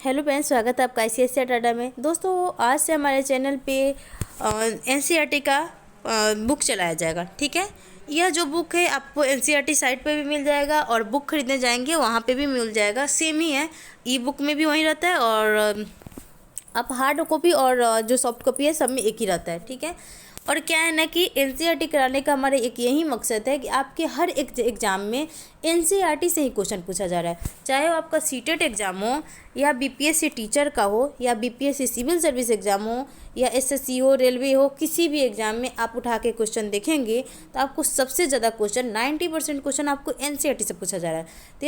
Hello friends, स्वागत है आपका आईसीएसई टाटा में। दोस्तों, आज से हमारे चैनल पे एनसीईआरटी का बुक चलाया जाएगा। ठीक है, यह जो बुक है आपको एनसीईआरटी साइट पे भी मिल जाएगा और बुक खरीदने जाएंगे वहाँ पे भी मिल जाएगा। सेम ही है, ई बुक में भी वही रहता है और आप हार्ड कॉपी और जो सॉफ्ट कॉपी है सब में एक ही रहता है। ठीक है, और क्या है ना कि एनसीईआरटी कराने का हमारा एक यही मकसद है कि आपके हर एक एग्ज़ाम में एनसीईआरटी से ही क्वेश्चन पूछा जा रहा है। चाहे वो आपका सीटेट एग्ज़ाम हो या बीपीएससी टीचर का हो या बीपीएससी सिविल सर्विस एग्ज़ाम हो या एसएससी हो, रेलवे हो, किसी भी एग्ज़ाम में आप उठा के क्वेश्चन देखेंगे तो आपको सबसे ज़्यादा क्वेश्चन 90% क्वेश्चन आपको एनसीईआरटी से पूछा जा रहा है। तो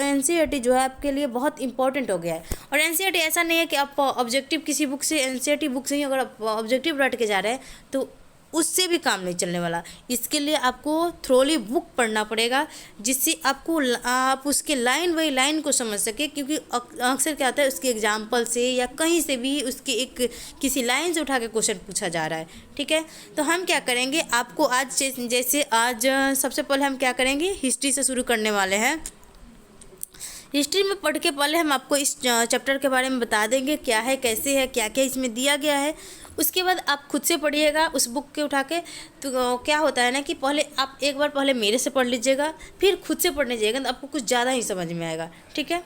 एनसीईआरटी जो है आपके लिए बहुत इंपॉर्टेंट हो गया है। और एनसीईआरटी ऐसा नहीं है कि आप ऑब्जेक्टिव किसी बुक से, एनसीईआरटी बुक से ही अगर आप ऑब्जेक्टिव रट के जा रहे हैं तो उससे भी काम नहीं चलने वाला। इसके लिए आपको थ्रोली बुक पढ़ना पड़ेगा जिससे आपको आप उसके लाइन बाई लाइन को समझ सके, क्योंकि अक्सर क्या होता है उसके एग्जाम्पल से या कहीं से भी उसके एक किसी लाइन से उठा के क्वेश्चन पूछा जा रहा है। ठीक है, तो हम क्या करेंगे आपको आज जैसे आज सबसे पहले हम क्या करेंगे, हिस्ट्री से शुरू करने वाले हैं। हिस्ट्री में पढ़ के पहले हम आपको इस चैप्टर के बारे में बता देंगे क्या है, कैसे है, क्या क्या इसमें दिया गया है। उसके बाद आप खुद से पढ़िएगा उस बुक के उठा के। तो क्या होता है ना कि पहले आप एक बार पहले मेरे से पढ़ लीजिएगा, फिर खुद से पढ़ने जाइएगा तो आपको कुछ ज़्यादा ही समझ में आएगा। ठीक है,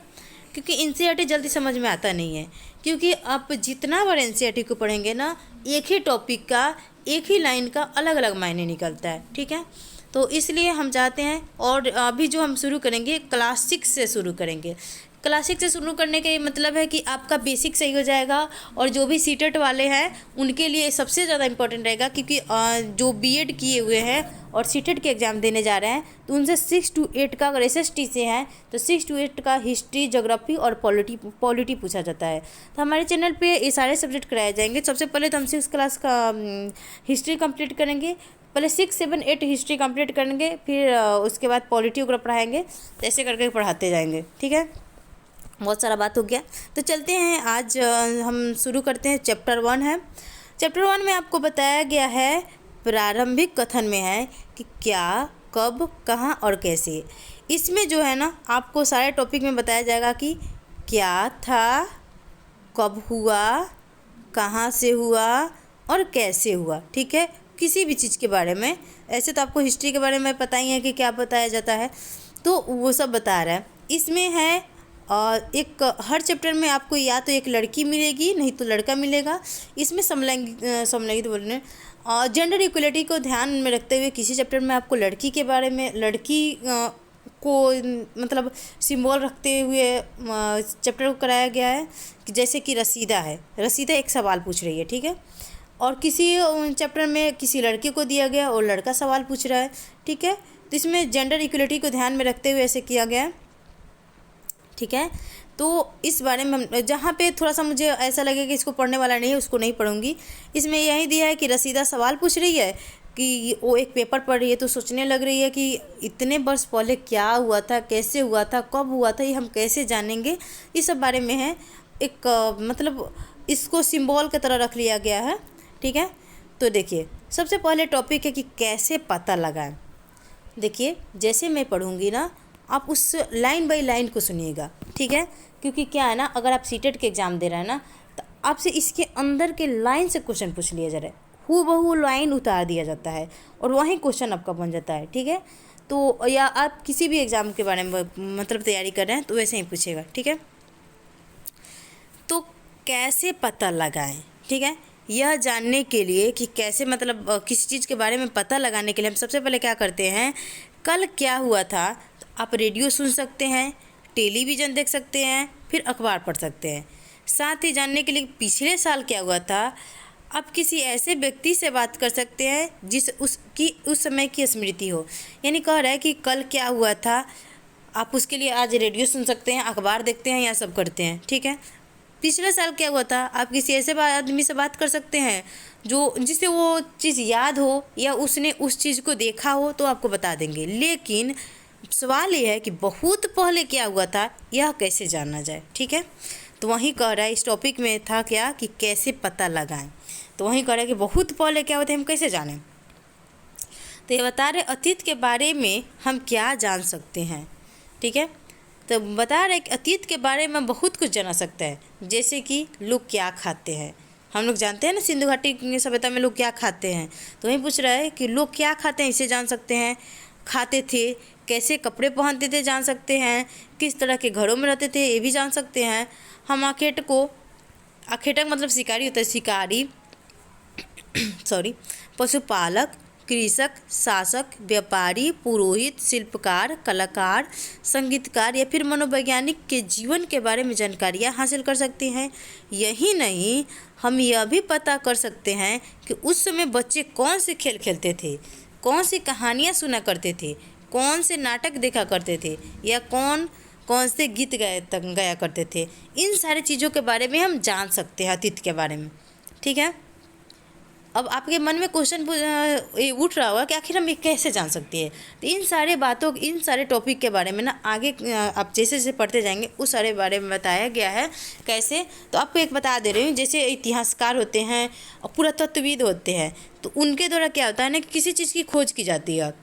क्योंकि एनसीईआरटी जल्दी समझ में आता नहीं है, क्योंकि आप जितना बार एनसीईआरटी को पढ़ेंगे ना, एक ही टॉपिक का एक ही लाइन का अलग अलग मायने निकलता है। ठीक है, तो इसलिए हम चाहते हैं, और अभी जो हम शुरू करेंगे क्लास 6 से शुरू करेंगे। क्लास 6 से शुरू करने का ये मतलब है कि आपका बेसिक सही हो जाएगा और जो भी सीटेट वाले हैं उनके लिए सबसे ज़्यादा इंपॉर्टेंट रहेगा, क्योंकि जो बीएड किए हुए हैं और सीटेट के एग्ज़ाम देने जा रहे हैं तो उनसे 6 to 8 का, अगर एसएसटी से हैं तो 6 to 8 का हिस्ट्री, ज्योग्राफी और पॉलिटी पूछा जाता है। तो हमारे चैनल पे ये सारे सब्जेक्ट कराए जाएंगे। सबसे पहले तो हम 6 क्लास का हिस्ट्री कंप्लीट करेंगे। पहले 6, 7, 8 हिस्ट्री कंप्लीट करेंगे, फिर उसके बाद पॉलिटी वगैरह पढ़ाएंगे। तो ऐसे करके पढ़ाते जाएंगे। ठीक है, बहुत सारा बात हो गया, तो चलते हैं। आज हम शुरू करते हैं। चैप्टर 1 है। चैप्टर 1 में आपको बताया गया है, प्रारंभिक कथन में है कि क्या, कब, कहाँ और कैसे। इसमें जो है ना आपको सारे टॉपिक में बताया जाएगा कि क्या था, कब हुआ, कहाँ से हुआ और कैसे हुआ। ठीक है, किसी भी चीज़ के बारे में। ऐसे तो आपको हिस्ट्री के बारे में पता ही है कि क्या बताया जाता है, तो वो सब बता रहा है। इसमें है और एक हर चैप्टर में आपको या तो एक लड़की मिलेगी, नहीं तो लड़का मिलेगा। इसमें समलैंगिक बोलने और जेंडर इक्वलिटी को ध्यान में रखते हुए किसी चैप्टर में आपको लड़की के बारे में, लड़की को मतलब सिंबल रखते हुए चैप्टर को कराया गया है। कि जैसे कि रसीदा है, रसीदा एक सवाल पूछ रही है। ठीक है, और किसी चैप्टर में किसी लड़के को दिया गया और लड़का सवाल पूछ रहा है। ठीक है, तो इसमें जेंडर इक्वलिटी को ध्यान में रखते हुए ऐसे किया गया है। ठीक है, तो इस बारे में हम जहाँ पे थोड़ा सा मुझे ऐसा लगे कि इसको पढ़ने वाला नहीं है उसको नहीं पढ़ूंगी। इसमें यही दिया है कि रसीदा सवाल पूछ रही है कि वो एक पेपर पढ़ रही है तो सोचने लग रही है कि इतने वर्ष पहले क्या हुआ था, कैसे हुआ था, कब हुआ था, ये हम कैसे जानेंगे। इस सब बारे में है। एक मतलब इसको सिंबल की तरह रख लिया गया है। ठीक है, तो देखिए सबसे पहले टॉपिक है कि कैसे पता लगाएं। देखिए जैसे मैं पढ़ूंगी ना, आप उस लाइन बाय लाइन को सुनिएगा। ठीक है, क्योंकि क्या है ना, अगर आप सीटेट के एग्ज़ाम दे रहे हैं ना तो आपसे इसके अंदर के लाइन से क्वेश्चन पूछ लिया जा रहा है, हूबहू लाइन उतार दिया जाता है और वहीं क्वेश्चन आपका बन जाता है। ठीक है, तो या आप किसी भी एग्ज़ाम के बारे में मतलब तैयारी कर रहे हैं तो वैसे ही पूछेगा। ठीक है, तो कैसे पता लगाएं। ठीक है, यह जानने के लिए कि कैसे मतलब किसी चीज़ के बारे में पता लगाने के लिए हम सबसे पहले क्या करते हैं, कल क्या हुआ था। तो आप रेडियो सुन सकते हैं, टेलीविज़न देख सकते हैं, फिर अखबार पढ़ सकते हैं। साथ ही जानने के लिए पिछले साल क्या हुआ था, आप किसी ऐसे व्यक्ति से बात कर सकते हैं जिस उसकी उस समय की स्मृति हो। यानी कह रहा है कि कल क्या हुआ था, आप उसके लिए आज रेडियो सुन सकते हैं, अखबार देखते हैं, या सब करते हैं। ठीक है, पिछले साल क्या हुआ था, आप किसी ऐसे आदमी से बात कर सकते हैं जो जिसे वो चीज़ याद हो या उसने उस चीज़ को देखा हो तो आपको बता देंगे। लेकिन सवाल ये है कि बहुत पहले क्या हुआ था, यह कैसे जाना जाए। ठीक है, तो वहीं कह रहा है, इस टॉपिक में था क्या कि कैसे पता लगाएं। तो वहीं कह रहा है कि बहुत पहले क्या हुआ था, हम कैसे जानें। तो ये बता रहे अतीत के बारे में हम क्या जान सकते हैं। ठीक है, तो बता रहे कि अतीत के बारे में बहुत कुछ जाना सकता है, जैसे कि लोग क्या खाते हैं। हम लोग जानते हैं ना सिंधु घाटी की सभ्यता में लोग क्या खाते हैं, तो वही पूछ रहा है कि लोग क्या खाते हैं, इसे जान सकते हैं। खाते थे, कैसे कपड़े पहनते थे जान सकते हैं, किस तरह के घरों में रहते थे ये भी जान सकते हैं। हम आखेटक मतलब शिकारी होता है, शिकारी सॉरी, पशुपालक, कृषक, शासक, व्यापारी, पुरोहित, शिल्पकार, कलाकार, संगीतकार या फिर मनोवैज्ञानिक के जीवन के बारे में जानकारियाँ हासिल कर सकते हैं। यही नहीं, हम यह भी पता कर सकते हैं कि उस समय बच्चे कौन से खेल खेलते थे, कौन सी कहानियाँ सुना करते थे, कौन से नाटक देखा करते थे, या कौन कौन से गीत गाया करते थे। इन सारी चीज़ों के बारे में हम जान सकते हैं अतीत के बारे में। ठीक है, अब आपके मन में क्वेश्चन उठ रहा होगा कि आखिर हम ये कैसे जान सकते हैं। तो इन सारे टॉपिक के बारे में ना आगे आप जैसे जैसे पढ़ते जाएंगे उस सारे बारे में बताया गया है। कैसे, तो आपको एक बता दे रही हूँ। जैसे इतिहासकार होते हैं और पुरातत्वविद होते हैं, तो उनके द्वारा क्या होता है ना, किसी चीज़ की खोज की जाती है,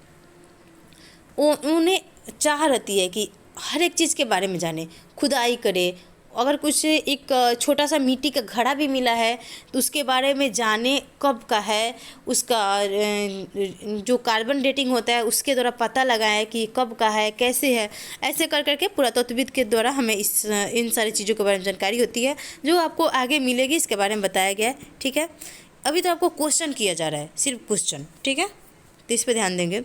उन्हें चाह रहती है कि हर एक चीज़ के बारे में जाने, खुदाई करे। अगर कुछ एक छोटा सा मिट्टी का घड़ा भी मिला है तो उसके बारे में जाने, कब का है, उसका जो कार्बन डेटिंग होता है उसके द्वारा पता लगाएं कि कब का है, कैसे है। ऐसे कर करके पुरातत्वविद के द्वारा हमें इन सारी चीज़ों के बारे में जानकारी होती है, जो आपको आगे मिलेगी, इसके बारे में बताया गया है। ठीक है, अभी तो आपको क्वेश्चन किया जा रहा है, सिर्फ क्वेश्चन। ठीक है, तो इस पर ध्यान देंगे।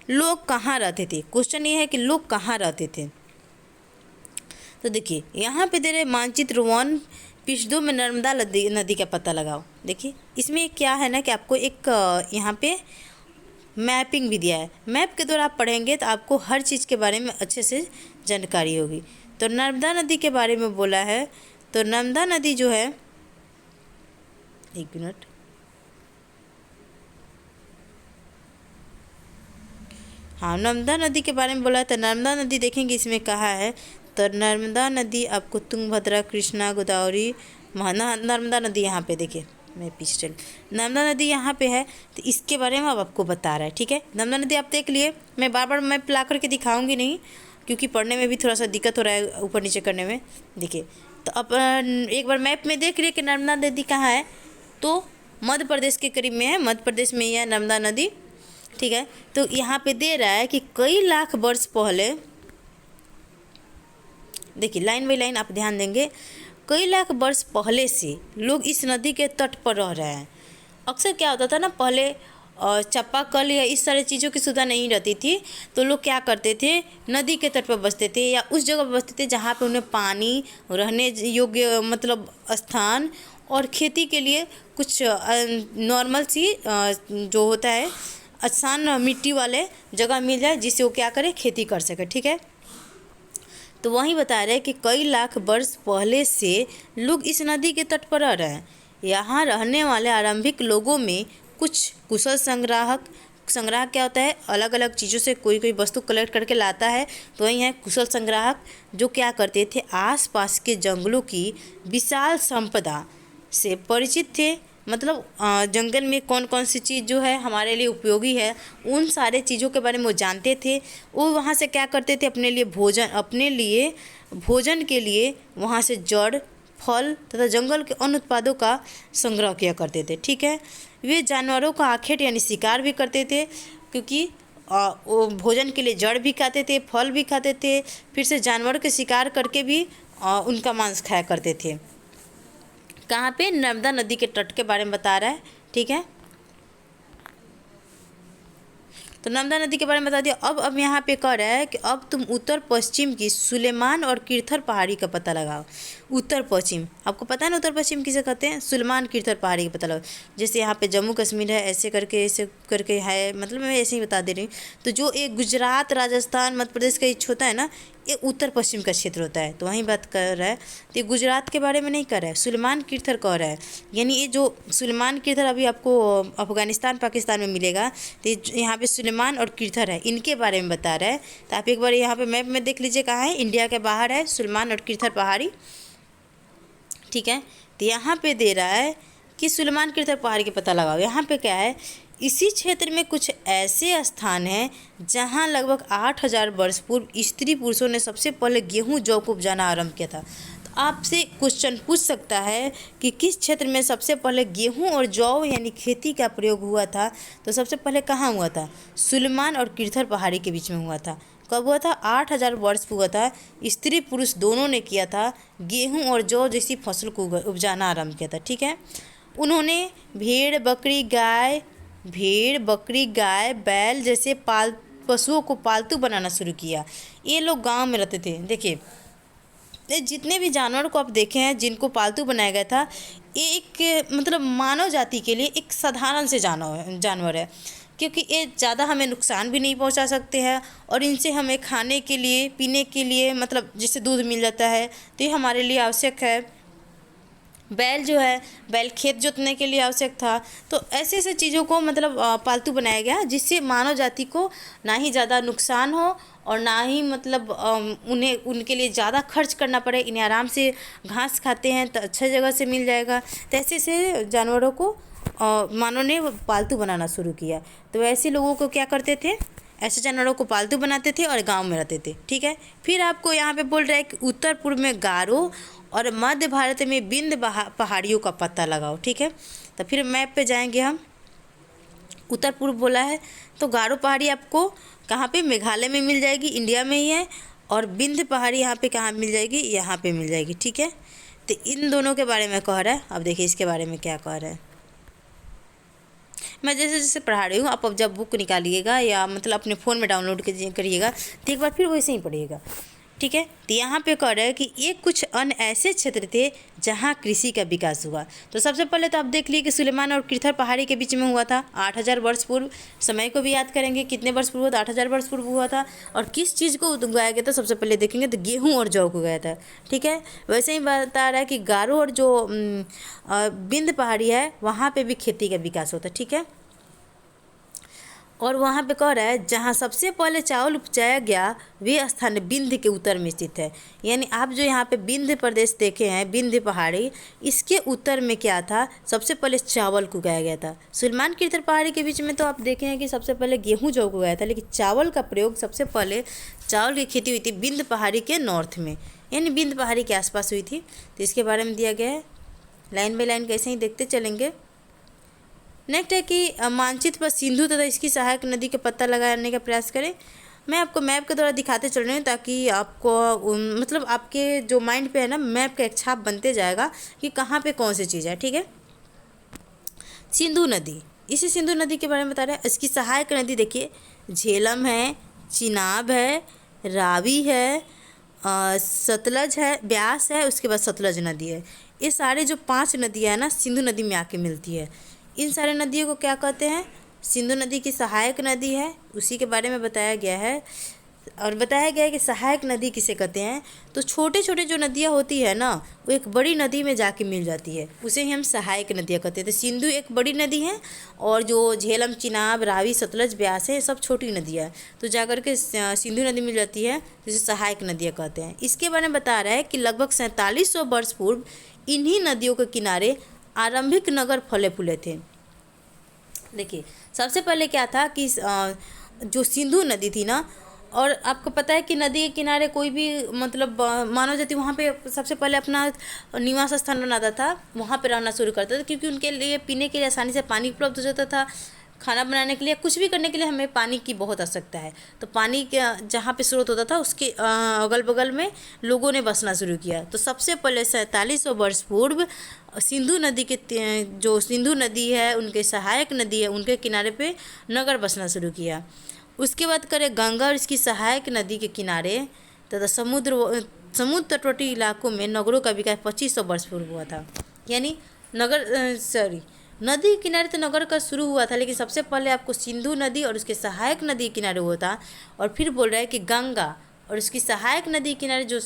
लोग कहाँ रहते थे, क्वेश्चन ये है कि लोग कहाँ रहते थे। तो देखिए यहाँ पे दे रहे मानचित्र 1 पृष्ठ 2 में नर्मदा नदी का पता लगाओ। देखिए इसमें क्या है ना कि आपको एक यहाँ पे मैपिंग भी दिया है। मैप के द्वारा आप पढ़ेंगे तो आपको हर चीज़ के बारे में अच्छे से जानकारी होगी। तो नर्मदा नदी के बारे में बोला है, तो नर्मदा नदी जो है, एक मिनट, हाँ, नर्मदा नदी के बारे में बोला है। तो नर्मदा नदी देखेंगे इसमें कहा है, तो नर्मदा नदी आपको तुंगभद्रा, कृष्णा, गोदावरी, नर्मदा नदी यहाँ पे देखिए, मैं पीछे चल, नर्मदा नदी यहाँ पे है। तो इसके बारे में अब आपको बता रहा है। ठीक है, नर्मदा नदी आप देख लिए, मैं बार बार मैप ला करके दिखाऊंगी नहीं, क्योंकि पढ़ने में भी थोड़ा सा दिक्कत हो रहा है ऊपर नीचे करने में। देखिए तो अब एक बार मैप में देख लिए कि नर्मदा नदी कहाँ है, तो मध्य प्रदेश के करीब में है, मध्य प्रदेश में ही है नर्मदा नदी। ठीक है, तो यहाँ पे दे रहा है कि कई लाख वर्ष पहले, देखिए लाइन बाई लाइन आप ध्यान देंगे, कई लाख वर्ष पहले से लोग इस नदी के तट पर रह रहे हैं। अक्सर क्या होता था ना, पहले चापाकल या इस सारी चीज़ों की सुविधा नहीं रहती थी, तो लोग क्या करते थे, नदी के तट पर बसते थे या उस जगह पर बसते थे जहाँ पे उन्हें पानी, रहने योग्य मतलब स्थान और खेती के लिए कुछ नॉर्मल सी जो होता है आसान मिट्टी वाले जगह मिल जाए, जिससे वो क्या करे, खेती कर सके। ठीक है, तो वहीं बता रहे हैं कि कई लाख वर्ष पहले से लोग इस नदी के तट पर रह रहे हैं। यहाँ रहने वाले आरंभिक लोगों में कुछ कुशल संग्राहक क्या होता है, अलग अलग चीज़ों से कोई कोई वस्तु कलेक्ट करके लाता है, तो वही है कुशल संग्राहक, जो क्या करते थे, आसपास के जंगलों की विशाल संपदा से परिचित थे। मतलब जंगल में कौन कौन सी चीज़ जो है हमारे लिए उपयोगी है, उन सारे चीज़ों के बारे में वो जानते थे। वो वहाँ से क्या करते थे, अपने लिए भोजन के लिए वहाँ से जड़, फल तथा जंगल के अन्य उत्पादों का संग्रह किया करते थे। ठीक है, वे जानवरों का आखेट यानी शिकार भी करते थे, क्योंकि वो भोजन के लिए जड़ भी खाते थे, फल भी खाते थे, फिर से जानवर के शिकार करके भी उनका मांस खाया करते थे। कहाँ पे, नर्मदा नदी के तट के बारे में बता रहा है। ठीक है, तो नर्मदा नदी के बारे में बता दिया। अब यहाँ पे कह रहा है कि अब तुम उत्तर पश्चिम की सुलेमान और किरथर पहाड़ी का पता लगाओ। उत्तर पश्चिम, आपको पता है ना उत्तर पश्चिम किसे कहते हैं, सुलेमान किरथर पहाड़ी का पता लगाओ। जैसे यहाँ पे जम्मू कश्मीर है, ऐसे करके है, मतलब मैं ऐसे ही बता दे रही हूँ। तो जो एक गुजरात, राजस्थान, मध्य प्रदेश का होता है ना, ये उत्तर पश्चिम का क्षेत्र होता है। तो वहीं बात कर रहा है, तो ये गुजरात के बारे में नहीं कर रहा है, सुलेमान किरथर कह रहा है। यानी ये जो सुलेमान किरथर अभी आपको अफगानिस्तान, पाकिस्तान में मिलेगा, तो यहाँ पे सुलेमान और किरथर है, इनके बारे में बता रहा है। तो आप एक बार यहाँ पे मैप में देख लीजिए कहाँ है, इंडिया के बाहर है सुलेमान और किरथर पहाड़ी। ठीक है, तो यहाँ पे दे रहा है कि सुलेमान किरथर पहाड़ी के पता लगाओ। यहाँ पे क्या है, इसी क्षेत्र में कुछ ऐसे स्थान हैं जहां लगभग 8,000 वर्ष पूर्व स्त्री पुरुषों ने सबसे पहले गेहूं जौ को उपजाना आरंभ किया था। तो आपसे क्वेश्चन पूछ सकता है कि किस क्षेत्र में सबसे पहले गेहूं और जौ यानी खेती का प्रयोग हुआ था। तो सबसे पहले कहाँ हुआ था? सुलेमान और किरथर पहाड़ी के बीच में हुआ था। कब हुआ था? 8,000 वर्ष पर हुआ था। स्त्री पुरुष दोनों ने किया था, गेहूं और जौ जैसी फसल को उपजाना आरंभ किया था। ठीक है। उन्होंने भेड़ बकरी गाय बैल जैसे पशुओं को पालतू बनाना शुरू किया। ये लोग गांव में रहते थे। देखिए, ये जितने भी जानवर को आप देखे हैं जिनको पालतू बनाया गया था, ये एक मतलब मानव जाति के लिए एक साधारण से जानवर है, क्योंकि ये ज़्यादा हमें नुकसान भी नहीं पहुंचा सकते हैं और इनसे हमें खाने के लिए पीने के लिए मतलब जैसे दूध मिल जाता है, तो ये हमारे लिए आवश्यक है। बैल जो है, बैल खेत जोतने के लिए आवश्यक था। तो ऐसे ऐसे चीज़ों को मतलब पालतू बनाया गया जिससे मानव जाति को ना ही ज़्यादा नुकसान हो और ना ही मतलब उन्हें उनके लिए ज़्यादा खर्च करना पड़े। इन्हें आराम से घास खाते हैं तो अच्छा जगह से मिल जाएगा। तो ऐसे से जानवरों को मानव ने पालतू बनाना शुरू किया। तो ऐसे लोगों को क्या करते थे? ऐसे जानवरों को पालतू बनाते थे और गांव में रहते थे। ठीक है। फिर आपको यहाँ पे बोल रहा है कि उत्तर पूर्व में गारो और मध्य भारत में विंध्य पहाड़ियों का पता लगाओ। ठीक है। तो फिर मैप पे जाएंगे हम। उत्तर पूर्व बोला है तो गारो पहाड़ी आपको कहाँ पे? मेघालय में मिल जाएगी, इंडिया में ही है। और विंध्य पहाड़ी यहाँ पे कहाँ मिल जाएगी? यहाँ पे मिल जाएगी। ठीक है। तो इन दोनों के बारे में कह रहा है। अब देखिए इसके बारे में क्या कह रहा है। मैं जैसे जैसे पढ़ा रही हूँ, आप अब जब बुक निकालिएगा या मतलब अपने फ़ोन में डाउनलोड करिएगा तो एक बार फिर वैसे ही पढ़िएगा। ठीक है। तो यहाँ पे कह रहा है कि ये कुछ अन्य ऐसे क्षेत्र थे जहाँ कृषि का विकास हुआ। तो सबसे पहले तो आप देख लीजिए कि सुलेमान और किरथर पहाड़ी के बीच में हुआ था 8,000 वर्ष पूर्व। समय को भी याद करेंगे, कितने वर्ष पूर्व हुआ था? 8,000 वर्ष पूर्व हुआ था। और किस चीज़ को उगाया गया था? सबसे पहले देखेंगे तो गेहूँ और जौ को उगाया था। ठीक है। वैसे ही बता रहा है कि गारो और जो विंध्य पहाड़ी है वहाँ पर भी खेती का विकास होता है। ठीक है। और वहाँ पे कह रहा है जहाँ सबसे पहले चावल उपजाया गया वे स्थान विंध्य के उत्तर में स्थित है। यानी आप जो यहाँ पे विंध्य प्रदेश देखे हैं, विंध्य पहाड़ी, इसके उत्तर में क्या था? सबसे पहले चावल को उगाया गया था। सुलेमान किरथर पहाड़ी के बीच में तो आप देखे हैं कि सबसे पहले गेहूँ जौ को उगाया था, लेकिन चावल का प्रयोग सबसे पहले चावल की खेती हुई थी विंध्य पहाड़ी के नॉर्थ में, यानी विंध्य पहाड़ी के आसपास हुई थी। तो इसके बारे में दिया गया है। लाइन बाई लाइन कैसे ही देखते चलेंगे। नेक्स्ट है कि मानचित्र पर सिंधु तथा इसकी सहायक नदी का पता लगाने का प्रयास करें। मैं आपको मैप के द्वारा दिखाते चल रही हूँ ताकि आपको मतलब आपके जो माइंड पे है ना, मैप का एक छाप बनते जाएगा कि कहाँ पे कौन सी चीज़ है। ठीक है। सिंधु नदी, इसी सिंधु नदी के बारे में बता रहे हैं। इसकी सहायक नदी देखिए, झेलम है, चिनाब है, रावी है, सतलज है, ब्यास है, उसके बाद सतलज नदी है। ये सारे जो 5 नदियाँ हैं ना, सिंधु नदी में आके मिलती है। इन सारे नदियों को क्या कहते हैं? सिंधु नदी की सहायक नदी है, उसी के बारे में बताया गया है। और बताया गया है कि सहायक नदी किसे कहते हैं? तो छोटे छोटे जो नदियाँ होती है ना, वो एक बड़ी नदी में जाके मिल जाती है, उसे ही हम सहायक नदियाँ कहते हैं। तो सिंधु एक बड़ी नदी है और जो झेलम, चिनाब, रावी, सतलज, ब्यास है, सब छोटी नदियाँ हैं। तो जाकर के सिंधु नदी मिल जाती है, जिसे सहायक नदियाँ कहते हैं। इसके बारे में बता रहा है कि लगभग 4700 वर्ष पूर्व इन्हीं नदियों के किनारे आरंभिक नगर फले फूले थे। देखिए, सबसे पहले क्या था कि जो सिंधु नदी थी ना, और आपको पता है कि नदी के किनारे कोई भी मतलब मानव जाति वहाँ पे सबसे पहले अपना निवास स्थान बनाता था, वहाँ पे रहना शुरू करता था, क्योंकि उनके लिए पीने के लिए आसानी से पानी उपलब्ध हो जाता था। खाना बनाने के लिए, कुछ भी करने के लिए हमें पानी की बहुत आवश्यकता है। तो पानी के जहाँ पे स्रोत होता था उसके अगल बगल में लोगों ने बसना शुरू किया। तो सबसे पहले 4700 वर्ष पूर्व सिंधु नदी के जो सिंधु नदी है, उनके सहायक नदी है, उनके किनारे पे नगर बसना शुरू किया। उसके बाद करें गंगा और इसकी सहायक नदी के किनारे तथा समुद्र तटवर्ती इलाकों में नगरों का विकास 2500 वर्ष पूर्व हुआ था। यानी नदी किनारे तो नगर का शुरू हुआ था, लेकिन सबसे पहले आपको सिंधु नदी और उसके सहायक नदी किनारे हुआ था। और फिर बोल रहा है कि गंगा और उसकी सहायक नदी किनारे जो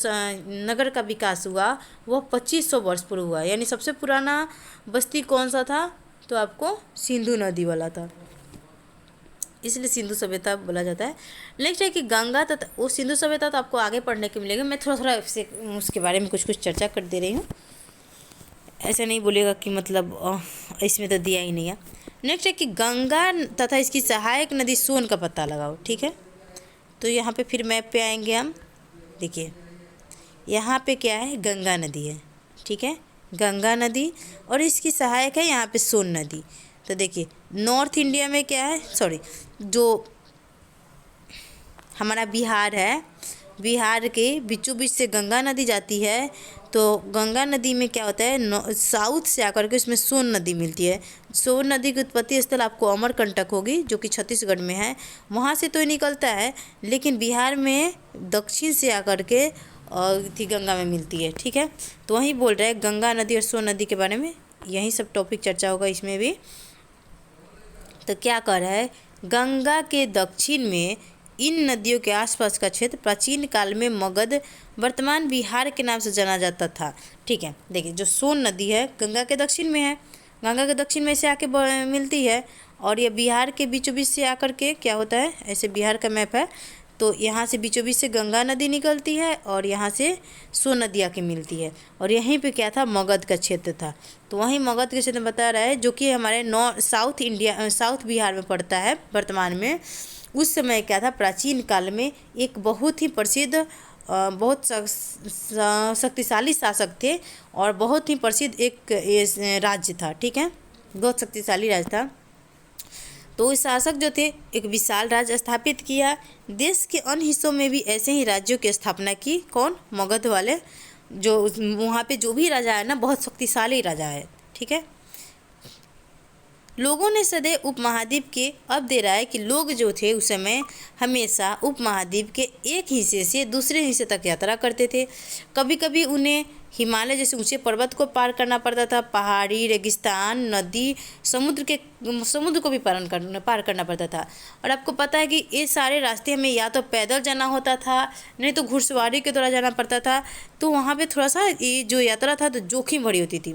नगर का विकास हुआ वह 2500 वर्ष पूर्व हुआ। यानी सबसे पुराना बस्ती कौन सा था? तो आपको सिंधु नदी वाला था, इसलिए सिंधु सभ्यता बोला जाता है। नेक्स्ट है कि गंगा तथा वो सिंधु सभ्यता तो आपको आगे पढ़ने को मिलेगा। मैं थोड़ा थोड़ा उसके बारे में कुछ चर्चा कर दे रही हूँ, ऐसे नहीं बोलेगा कि मतलब इसमें तो दिया ही नहीं है। नेक्स्ट है कि गंगा तथा इसकी सहायक नदी सोन का पता लगाओ। ठीक है, तो यहाँ पे फिर मैप पे आएंगे हम। देखिए यहाँ पे क्या है, गंगा नदी है। ठीक है, गंगा नदी, और इसकी सहायक है यहाँ पे सोन नदी। तो देखिए नॉर्थ इंडिया में क्या है, सॉरी, जो हमारा बिहार है, बिहार के बीचों बीच से गंगा नदी जाती है। तो गंगा नदी में क्या होता है, साउथ से आकर के उसमें सोन नदी मिलती है। सोन नदी की उत्पत्ति स्थल आपको अमरकंटक होगी, जो कि छत्तीसगढ़ में है। वहाँ से तो ये निकलता है, लेकिन बिहार में दक्षिण से आकर के थी गंगा में मिलती है। ठीक है, तो वहीं बोल रहे हैं गंगा नदी और सोन नदी के बारे में, यही सब टॉपिक चर्चा होगा इसमें भी। तो क्या कह रहा है, गंगा के दक्षिण में इन नदियों के आसपास का क्षेत्र प्राचीन काल में मगध, वर्तमान बिहार के नाम से जाना जाता था। ठीक है, देखिए जो सोन नदी है गंगा के दक्षिण में है, गंगा के दक्षिण में से आके मिलती है, और ये बिहार के बीचों बीच से आकर के क्या होता है, ऐसे बिहार का मैप है, तो यहाँ से बीचों बीच से गंगा नदी निकलती है और यहाँ से सोन नदी आके मिलती है। और यहीं पे क्या था, मगध का क्षेत्र था। तो वहीं मगध के क्षेत्र में बता रहा है, जो कि हमारे साउथ इंडिया, साउथ बिहार में पड़ता है वर्तमान में। उस समय क्या था, प्राचीन काल में एक बहुत ही प्रसिद्ध, बहुत शक्तिशाली शासक थे, और बहुत ही प्रसिद्ध एक राज्य था। ठीक है, बहुत शक्तिशाली राज्य था। तो इस शासक जो थे एक विशाल राज्य स्थापित किया। देश के अन्य हिस्सों में भी ऐसे ही राज्यों की स्थापना की। कौन, मगध वाले, जो वहाँ पे जो भी राजा है ना, बहुत शक्तिशाली राजा है। ठीक है, लोगों ने सदैव उपमहाद्वीप के, अब दे रहा है कि लोग जो थे उस समय हमेशा उपमहाद्वीप के एक हिस्से से दूसरे हिस्से तक यात्रा करते थे। कभी कभी उन्हें हिमालय जैसे ऊंचे पर्वत को पार करना पड़ता था, पहाड़ी, रेगिस्तान, नदी, समुद्र को भी पार करना पड़ता था। और आपको पता है कि ये सारे रास्ते हमें या तो पैदल जाना होता था, नहीं तो घुड़सवारी के द्वारा जाना पड़ता था। तो वहाँ पे थोड़ा सा ये जो यात्रा था तो जोखिम भरी होती थी,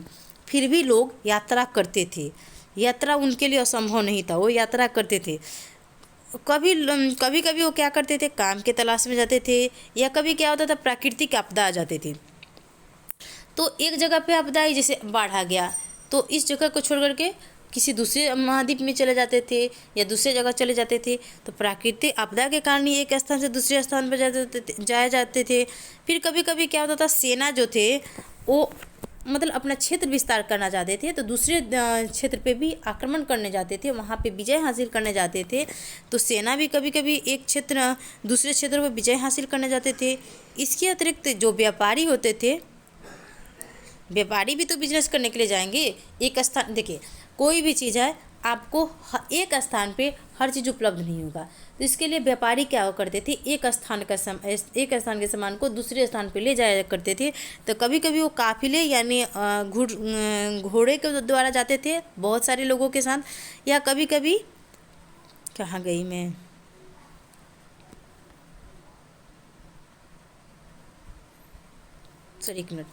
फिर भी लोग यात्रा करते थे। यात्रा उनके लिए असंभव नहीं था, वो यात्रा करते थे। कभी कभी वो क्या करते थे, काम के तलाश में जाते थे, या कभी क्या होता था, प्राकृतिक आपदा आ जाते थे। तो एक जगह पे आपदा आई, जैसे बाढ़ आ गया, तो इस जगह को छोड़ करके किसी दूसरे महाद्वीप में चले जाते थे या दूसरे जगह चले जाते थे। तो प्राकृतिक आपदा के कारण ही एक स्थान से दूसरे स्थान पर जाए जाते थे। फिर कभी कभी क्या होता था, सेना जो थे वो मतलब अपना क्षेत्र विस्तार करना चाहते थे, तो दूसरे क्षेत्र पे भी आक्रमण करने जाते थे, वहाँ पे विजय हासिल करने जाते थे। तो सेना भी कभी कभी एक क्षेत्र दूसरे क्षेत्र पर विजय हासिल करने जाते थे। इसके अतिरिक्त जो व्यापारी होते थे, व्यापारी भी तो बिजनेस करने के लिए जाएंगे। एक स्थान, देखिए कोई भी चीज़ है, आपको एक स्थान पे हर चीज़ उपलब्ध नहीं होगा। तो इसके लिए व्यापारी क्या करते थे, एक स्थान के सामान को दूसरे स्थान पे ले जाया करते थे। तो कभी कभी वो काफिले यानी घोड़े के द्वारा जाते थे बहुत सारे लोगों के साथ, या कभी कभी, कहाँ गई मैं, सॉरी एक मिनट।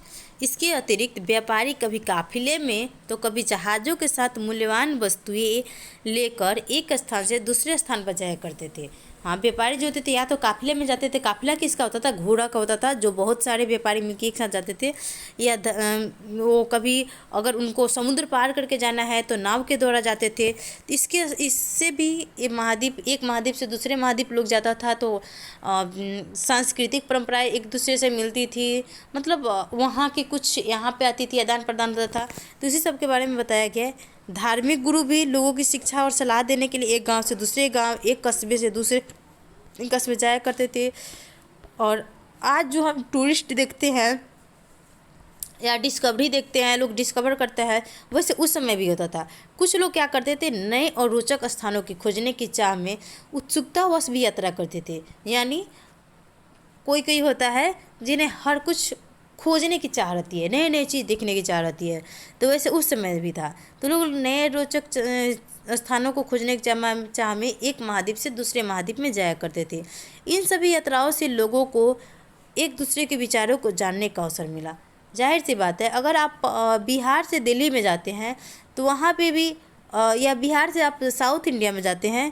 इसके अतिरिक्त व्यापारी कभी काफिले में तो कभी जहाज़ों के साथ मूल्यवान वस्तुएं लेकर एक स्थान से दूसरे स्थान पर जाया करते थे। हाँ, व्यापारी जो होते थे या तो काफिले में जाते थे, काफिला किसका होता था, घोड़ा का होता था, जो बहुत सारे व्यापारी मिलकर एक साथ जाते थे। या वो कभी अगर उनको समुद्र पार करके जाना है तो नाव के द्वारा जाते थे। इससे भी एक महाद्वीप से दूसरे महाद्वीप लोग जाता था, तो सांस्कृतिक परंपराएं एक दूसरे से मिलती थी, मतलब वहाँ की कुछ यहाँ पे आती थी, आदान प्रदान होता था। तो इसी सब के बारे में बताया गया है। धार्मिक गुरु भी लोगों की शिक्षा और सलाह देने के लिए एक गांव से दूसरे गांव, एक कस्बे से दूसरे कस्बे जाया करते थे। और आज जो हम टूरिस्ट देखते हैं या डिस्कवरी देखते हैं, लोग डिस्कवर करते हैं, वैसे उस समय भी होता था। कुछ लोग क्या करते थे, नए और रोचक स्थानों की खोजने की चाह में उत्सुकतावश भी यात्रा करते थे। यानी कोई होता है जिन्हें हर कुछ खोजने की चाह रहती है, नए नए चीज़ देखने की चाह रहती है, तो वैसे उस समय भी था। तो लोग नए रोचक स्थानों को खोजने की चाह में एक महाद्वीप से दूसरे महाद्वीप में जाया करते थे। इन सभी यात्राओं से लोगों को एक दूसरे के विचारों को जानने का अवसर मिला। जाहिर सी बात है, अगर आप बिहार से दिल्ली में जाते हैं तो वहाँ पे भी, या बिहार से आप साउथ इंडिया में जाते हैं,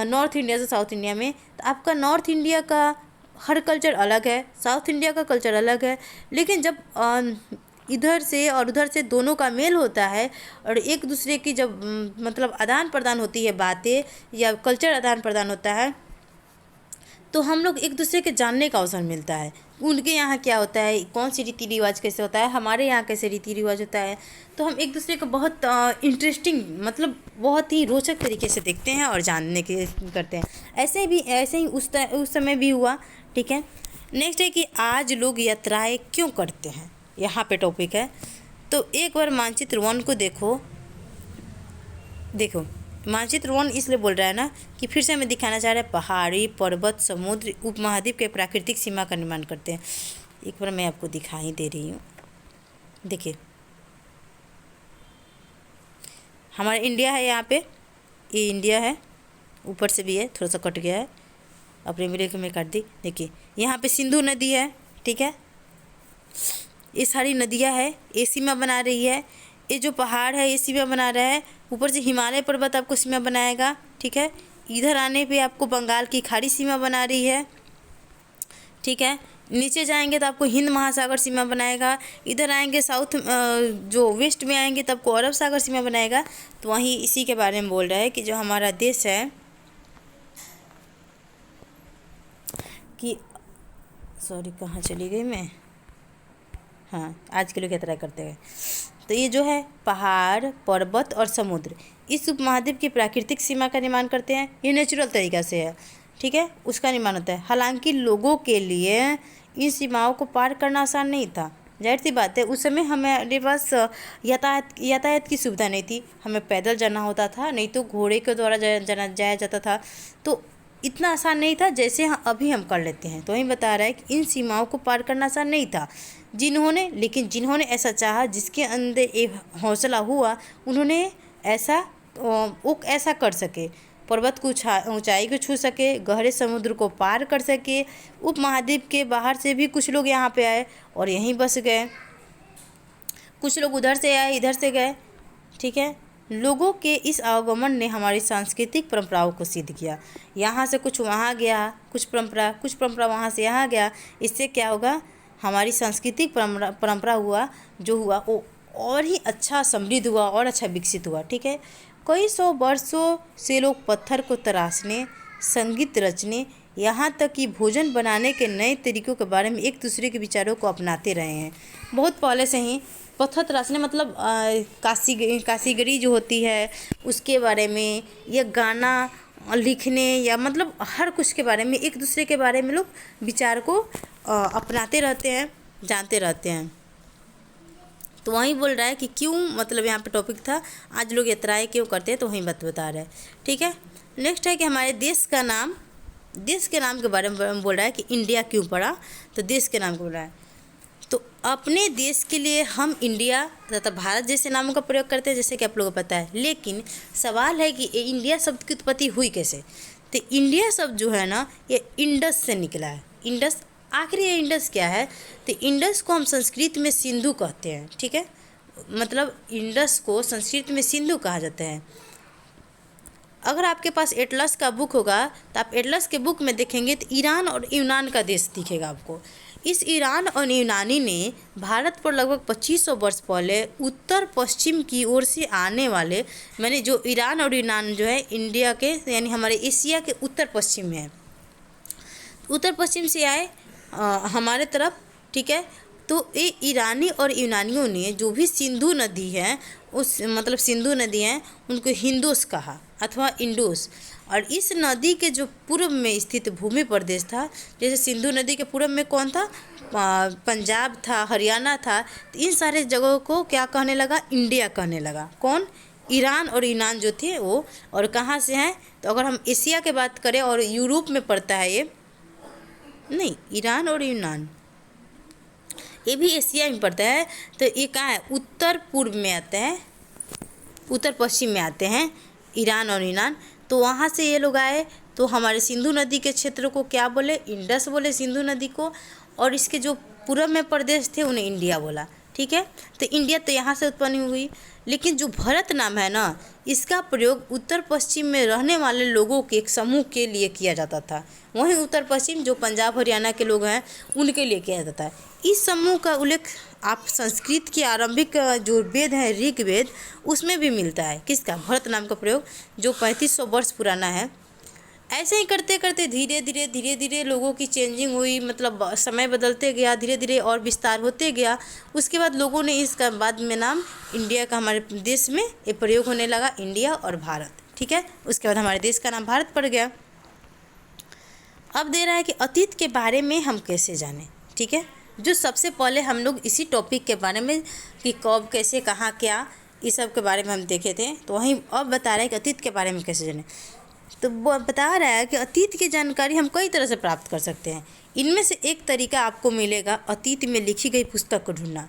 नॉर्थ इंडिया से साउथ इंडिया में, तो आपका नॉर्थ इंडिया का हर कल्चर अलग है, साउथ इंडिया का कल्चर अलग है। लेकिन जब इधर से और उधर से दोनों का मेल होता है और एक दूसरे की जब मतलब आदान प्रदान होती है बातें या कल्चर आदान प्रदान होता है, तो हम लोग एक दूसरे के जानने का अवसर मिलता है। उनके यहाँ क्या होता है, कौन सी रीति रिवाज कैसे होता है, हमारे यहाँ कैसे रीति रिवाज होता है, तो हम एक दूसरे को बहुत इंटरेस्टिंग मतलब बहुत ही रोचक तरीके से देखते हैं और जानने के करते हैं। ऐसे ही उस समय भी हुआ। ठीक है, नेक्स्ट है कि आज लोग यात्राएं क्यों करते हैं, यहाँ पे टॉपिक है। तो एक बार मानचित्र 1 को देखो मानचित्र 1 इसलिए बोल रहा है ना कि फिर से हमें दिखाना चाह रहा है पहाड़ी, पर्वत, समुद्र, उपमहाद्वीप के प्राकृतिक सीमा का निर्माण करते हैं। एक बार मैं आपको दिखा ही दे रही हूँ। देखिए हमारा इंडिया है, यहाँ पे ये इंडिया है, ऊपर से भी है, थोड़ा सा कट गया है, अपने वीडियो में काट दी। देखिए यहाँ पे सिंधु नदी है। ठीक है, ये सारी नदियाँ है, ये सीमा बना रही है। ये जो पहाड़ है ये सीमा बना रहा है, ऊपर से हिमालय पर्वत आपको सीमा बनाएगा। ठीक है, इधर आने पे आपको बंगाल की खाड़ी सीमा बना रही है। ठीक है, नीचे जाएंगे तो आपको हिंद महासागर सीमा बनाएगा। इधर आएंगे साउथ जो वेस्ट में आएंगे तो आपको अरब सागर सीमा बनाएगा। तो वहीं इसी के बारे में बोल रहा है कि जो हमारा देश है कि सॉरी कहाँ चली गई मैं, हाँ, आज के लोग यात्रा करते हैं। तो ये जो है पहाड़, पर्वत और समुद्र इस उपमहाद्वीप की प्राकृतिक सीमा का निर्माण करते हैं। ये नेचुरल तरीक़ा से है। ठीक है, उसका निर्माण होता है। हालांकि लोगों के लिए इन सीमाओं को पार करना आसान नहीं था। जाहिर सी बात है, उस समय हमारे पास यातायात की सुविधा नहीं थी। हमें पैदल जाना होता था, नहीं तो घोड़े के द्वारा जाया जाता था। तो इतना आसान नहीं था जैसे अभी हम कर लेते हैं। तो वही बता रहा है कि इन सीमाओं को पार करना आसान नहीं था। जिन्होंने ऐसा चाहा, जिसके अंदर एक हौसला हुआ, उन्होंने ऐसा कर सके। पर्वत को ऊंचाई को छू सके, गहरे समुद्र को पार कर सके। उपमहाद्वीप के बाहर से भी कुछ लोग यहाँ पे आए और यहीं बस गए। कुछ लोग उधर से आए, इधर से गए। ठीक है, लोगों के इस आवागमन ने हमारी सांस्कृतिक परंपराओं को सिद्ध किया। यहाँ से कुछ वहाँ गया, कुछ परंपरा वहाँ से यहाँ गया। इससे क्या होगा, हमारी सांस्कृतिक परंपरा जो हुआ वो और ही अच्छा समृद्ध हुआ और अच्छा विकसित हुआ। ठीक है, कई सौ वर्षों से लोग पत्थर को तराशने, संगीत रचने, यहाँ तक कि भोजन बनाने के नए तरीक़ों के बारे में एक दूसरे के विचारों को अपनाते रहे हैं। बहुत पहले से ही पत्थर तराशने मतलब कासीगरी जो होती है उसके बारे में, या गाना लिखने, या मतलब हर कुछ के बारे में, एक दूसरे के बारे में लोग विचार को अपनाते रहते हैं, जानते रहते हैं। तो वहीं बोल रहा है कि क्यों, मतलब यहाँ पे टॉपिक था आज लोग यात्राएं क्यों करते हैं, तो वहीं बता रहा है। ठीक है, नेक्स्ट है कि हमारे देश के नाम के बारे में बोल रहा है कि इंडिया क्यों पड़ा। तो देश के नाम को बोल रहा है, तो अपने देश के लिए हम इंडिया तथा भारत जैसे नामों का प्रयोग करते हैं, जैसे कि आप लोगों को पता है। लेकिन सवाल है कि इंडिया शब्द की उत्पत्ति हुई कैसे। तो इंडिया शब्द जो है ना, ये इंडस से निकला है। इंडस, आखिर ये इंडस क्या है, तो इंडस को हम संस्कृत में सिंधु कहते हैं। ठीक है, मतलब इंडस को संस्कृत में सिंधु कहा जाता है। अगर आपके पास एटलस का बुक होगा तो आप एटलस के बुक में देखेंगे तो ईरान और यूनान का देश दिखेगा आपको। इस ईरान और यूनानी ने भारत पर लगभग 2500 वर्ष पहले उत्तर पश्चिम की ओर से आने वाले, मैंने जो ईरान और यूनान जो है इंडिया के यानी हमारे एशिया के उत्तर पश्चिम में है, उत्तर पश्चिम से आए हमारे तरफ। ठीक है, तो ये ईरानी और यूनानियों ने जो भी सिंधु नदी है सिंधु नदी है उनको हिंदोस कहा अथवा इंडोस। और इस नदी के जो पूर्व में स्थित भूमि प्रदेश था, जैसे सिंधु नदी के पूर्व में कौन था, पंजाब था, हरियाणा था, तो इन सारे जगहों को क्या कहने लगा, इंडिया कहने लगा। कौन, ईरान और यूनान जो थे वो। और कहाँ से हैं, तो अगर हम एशिया के बात करें और यूरोप में पड़ता है ये, नहीं, ईरान और यूनान ये भी एशिया में पड़ता है। तो ये कहाँ है, उत्तर पूर्व में आते हैं, उत्तर पश्चिम में आते हैं ईरान और यूनान। तो वहाँ से ये लोग आए, तो हमारे सिंधु नदी के क्षेत्र को क्या बोले, इंडस बोले सिंधु नदी को। और इसके जो पूर्व में प्रदेश थे उन्हें इंडिया बोला। ठीक है, तो इंडिया तो यहाँ से उत्पन्न हुई। लेकिन जो भारत नाम है ना, इसका प्रयोग उत्तर पश्चिम में रहने वाले लोगों के एक समूह के लिए किया जाता था। वहीं उत्तर पश्चिम जो पंजाब हरियाणा के लोग हैं उनके लिए किया जाता है। इस समूह का उल्लेख आप संस्कृत की आरंभिक जो वेद है ऋग्वेद, उसमें भी मिलता है किसका, भरत नाम का प्रयोग, जो 3500 वर्ष पुराना है। ऐसे ही करते करते धीरे धीरे लोगों की चेंजिंग हुई, मतलब समय बदलते गया, धीरे धीरे और विस्तार होते गया। उसके बाद लोगों ने इसका बाद में नाम इंडिया का, हमारे देश में ये प्रयोग होने लगा, इंडिया और भारत, ठीक है। उसके बाद हमारे देश का नाम भारत पड़ गया। अब दे रहा है कि अतीत के बारे में हम कैसे जानें, ठीक है। जो सबसे पहले हम लोग इसी टॉपिक के बारे में कि कब, कैसे, कहाँ, क्या, इस सब के बारे में हम देखे थे, तो वहीं अब बता रहा है कि अतीत के बारे में कैसे जानें। तो वो बता रहा है कि अतीत की जानकारी हम कई तरह से प्राप्त कर सकते हैं। इनमें से एक तरीका आपको मिलेगा अतीत में लिखी गई पुस्तक को ढूंढना,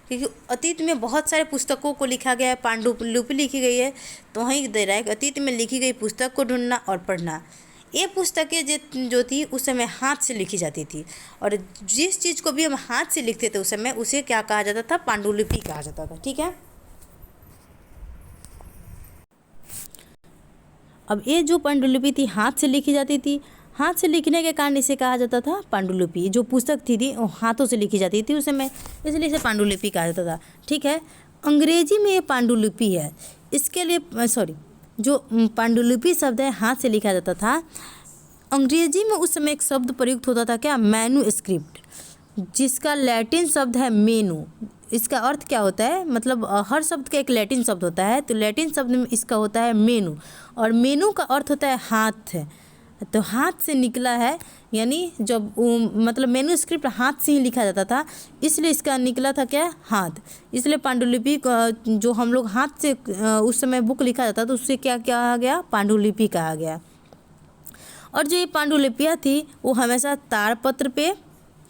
क्योंकि अतीत में बहुत सारे पुस्तकों को लिखा गया है, पांडुलिपि लिखी गई है, तो वहीं दे रहा है कि अतीत में लिखी गई पुस्तक को ढूंढना और पढ़ना। ये पुस्तकें जो थी उस समय हाथ से लिखी जाती थी, और जिस चीज़ को भी हम हाथ से लिखते थे उस समय उसे क्या कहा जाता था, पांडुलिपि कहा जाता था, ठीक है। अब ये जो पांडुलिपि थी हाथ से लिखी जाती थी, हाथ से लिखने के कारण इसे कहा जाता था पांडुलिपि। जो पुस्तक थी वो हाथों से लिखी जाती थी उस समय, इसलिए इसे पांडुलिपि कहा जाता था, ठीक है। अंग्रेजी में ये पांडुलिपि है, इसके लिए जो पांडुलिपि शब्द है हाथ से लिखा जाता था, अंग्रेजी में उस समय एक शब्द प्रयुक्त होता था क्या, मैन्युस्क्रिप्ट, जिसका लैटिन शब्द है मेनू। इसका अर्थ क्या होता है, मतलब हर शब्द का एक लैटिन शब्द होता है, तो लैटिन शब्द में इसका होता है मेनू, और मेनू का अर्थ होता है हाथ, तो हाथ से निकला है, यानी जब मतलब मैन्युस्क्रिप्ट हाथ से ही लिखा जाता था, इसलिए इसका निकला था क्या, हाथ। इसलिए पांडुलिपि जो हम लोग हाथ से उस समय बुक लिखा जाता था उससे क्या कहा गया, पांडुलिपि कहा गया। और जो ये पांडुलिपियाँ थी वो हमेशा ताड़पत्र पे,